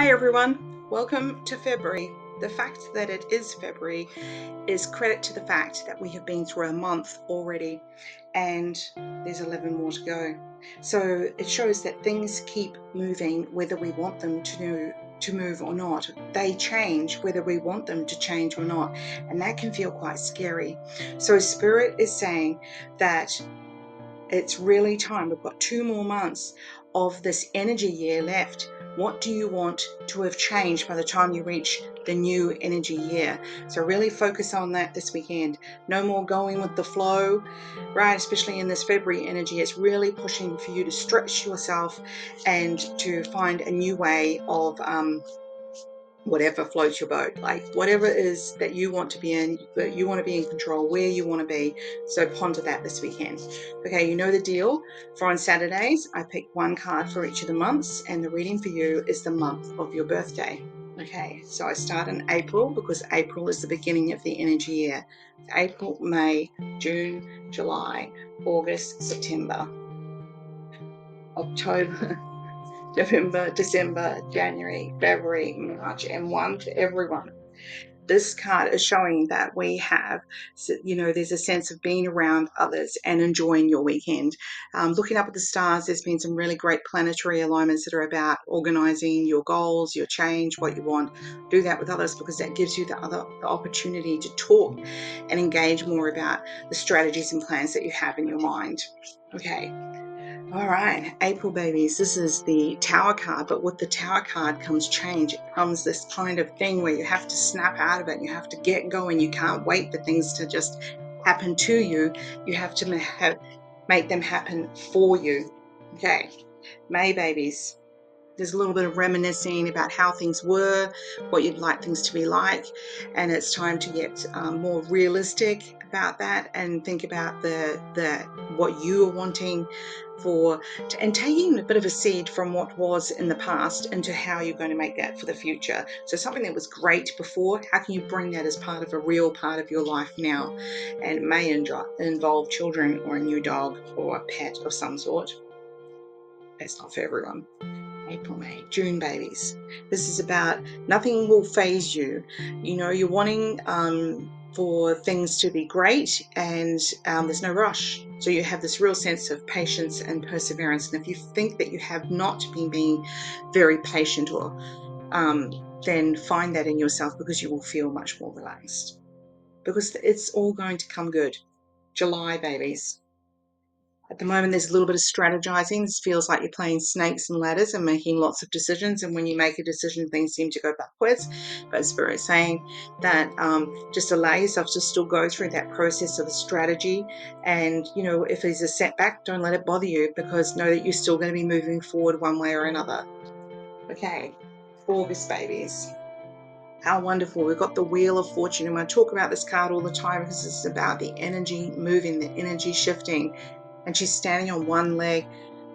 Hi everyone, welcome to February. The fact that it is February is credit to the fact that we have been through a month already and there's 11 more to go. So it shows that things keep moving whether we want them to move or not. They change whether we want them to change or not, and that can feel quite scary. So Spirit is saying that it's really time. We've got 2 more months of this energy year left. What do you want to have changed by the time you reach the new energy year? So really focus on that this weekend. No more going with the flow, right? Especially in this February energy, it's really pushing for you to stretch yourself and to find a new way of whatever floats your boat, like whatever it is that you want to be in, that you want to be in control, where you want to be. So ponder that this weekend. Okay, you know the deal. For on Saturdays, I pick one card for each of the months, and the reading for you is the month of your birthday. Okay, so I start in April because April is the beginning of the energy year. April, May, June, July, August, September, October, November, December, January, February, March, and one for everyone. This card is showing that we have, there's a sense of being around others and enjoying your weekend. Looking up at the stars, there's been some really great planetary alignments that are about organizing your goals, your change, what you want. Do that with others because that gives you the opportunity to talk and engage more about the strategies and plans that you have in your mind. Okay. All right, April babies, this is the Tower card, but with the Tower card comes change. It comes this kind of thing where you have to snap out of it. You have to get going. You can't wait for things to just happen to you. You have to make them happen for you. Okay, May babies, there's a little bit of reminiscing about how things were, what you'd like things to be like, and it's time to get more realistic about that and think about the what you are wanting for, and taking a bit of a seed from what was in the past into how you're going to make that for the future. So something that was great before, how can you bring that as part of a real part of your life now? And it may involve children or a new dog or a pet of some sort. That's not for everyone. April, May, June babies. This is about nothing will phase you. You know, you're wanting for things to be great, and there's no rush. So you have this real sense of patience and perseverance. And if you think that you have not been being very patient, or um, then find that in yourself, because you will feel much more relaxed. Because it's all going to come good. July babies. At the moment, there's a little bit of strategizing. This feels like you're playing snakes and ladders and making lots of decisions. And when you make a decision, things seem to go backwards. But Spirit is saying that just allow yourself to still go through that process of a strategy. And, you know, if there's a setback, don't let it bother you, because know that you're still going to be moving forward one way or another. Okay, August babies. How wonderful. We've got the Wheel of Fortune. And I talk about this card all the time because it's about the energy moving, the energy shifting. And she's standing on one leg.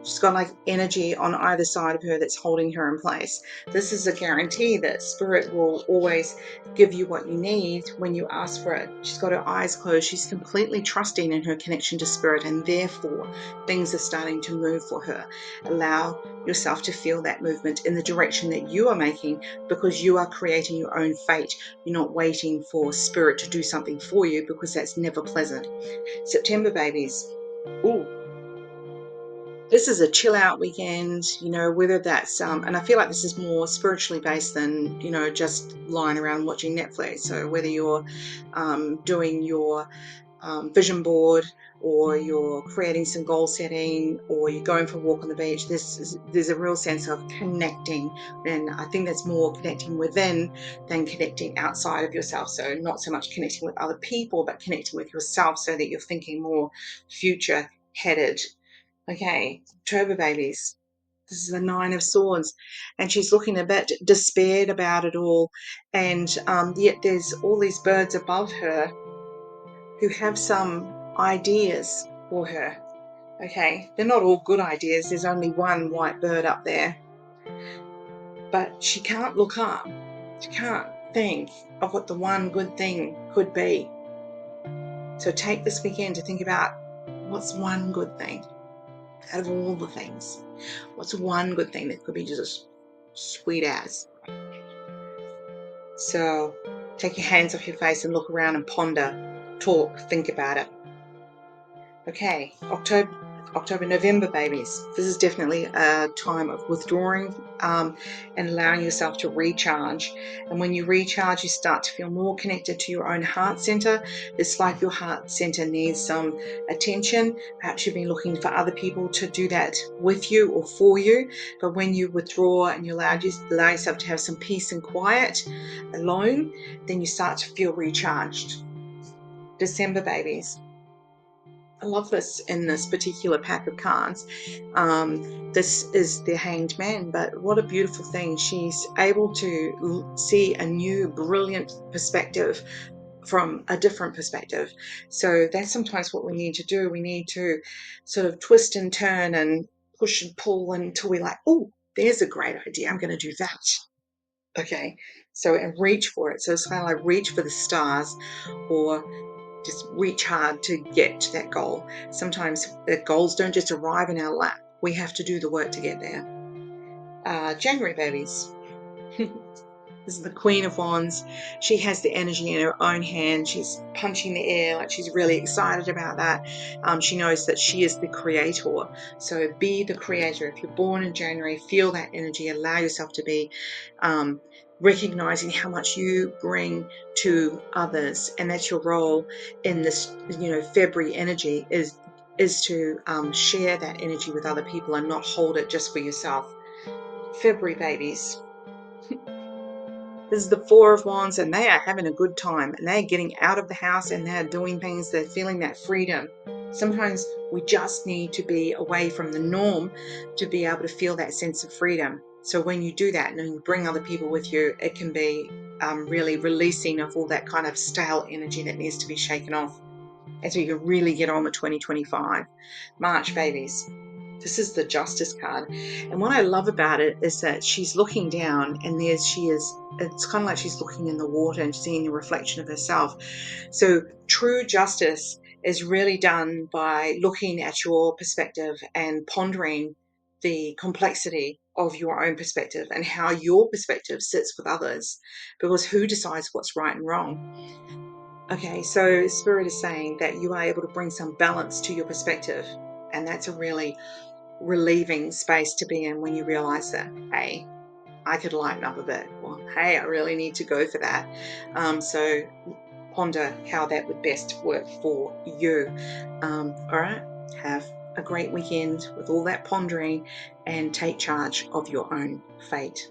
She's got like energy on either side of her that's holding her in place. This is a guarantee that Spirit will always give you what you need when you ask for it. She's got her eyes closed. She's completely trusting in her connection to Spirit, and therefore things are starting to move for her. Allow yourself to feel that movement in the direction that you are making, because you are creating your own fate. You're not waiting for Spirit to do something for you, because that's never pleasant. September babies. Ooh, this is a chill out weekend, you know, whether that's, and I feel like this is more spiritually based than, you know, just lying around watching Netflix. So whether you're doing your vision board, or you're creating some goal setting, or you're going for a walk on the beach, there's a real sense of connecting. And I think that's more connecting within than connecting outside of yourself. So not so much connecting with other people, but connecting with yourself, so that you're thinking more future headed. Okay, October babies. This is the Nine of Swords, and she's looking a bit despaired about it all. And yet there's all these birds above her who have some ideas for her. Okay, they're not all good ideas. There's only one white bird up there, but she can't look up. She can't think of what the one good thing could be. So take this weekend to think about, what's one good thing out of all the things? What's one good thing that could be just Sweet as. So take your hands off your face and look around and ponder, talk, think about it. Okay, October, November, babies. This is definitely a time of withdrawing and allowing yourself to recharge. And when you recharge, you start to feel more connected to your own heart center. It's like your heart center needs some attention. Perhaps you've been looking for other people to do that with you or for you. But when you withdraw and you allow yourself to have some peace and quiet alone, then you start to feel recharged. December, babies. I love this in this particular pack of cards. This is the Hanged Man, but what a beautiful thing. She's able to see a new, brilliant perspective from a different perspective. So that's sometimes what we need to do. We need to sort of twist and turn and push and pull until we're like, oh, there's a great idea. I'm going to do that. Okay. So, and reach for it. So it's kind of like reach for the stars, or just reach hard to get to that goal. Sometimes the goals don't just arrive in our lap. We have to do the work to get there. January, babies. This is the Queen of Wands. She has the energy in her own hand. She's punching the air, like she's really excited about that. She knows that she is the creator. So be the creator. If you're born in January, feel that energy. Allow yourself to be recognizing how much you bring to others, and that's your role in this. February energy is to share that energy with other people and not hold it just for yourself. February, babies. This is the Four of Wands, and they are having a good time, and they're getting out of the house and they're doing things. They're feeling that freedom. Sometimes we just need to be away from the norm to be able to feel that sense of freedom. So when you do that and you bring other people with you, it can be really releasing of all that kind of stale energy that needs to be shaken off, and so you can really get on with 2025. March, babies. This is the Justice card. And what I love about it is that she's looking down, and she is, it's kind of like she's looking in the water and seeing a reflection of herself. So true justice is really done by looking at your perspective and pondering the complexity of your own perspective and how your perspective sits with others, because who decides what's right and wrong? Okay, so Spirit is saying that you are able to bring some balance to your perspective, and that's a really relieving space to be in when you realize that, hey, I could lighten up a bit. Well, hey, I really need to go for that. So ponder how that would best work for you. All right, have a great weekend with all that pondering, and take charge of your own fate.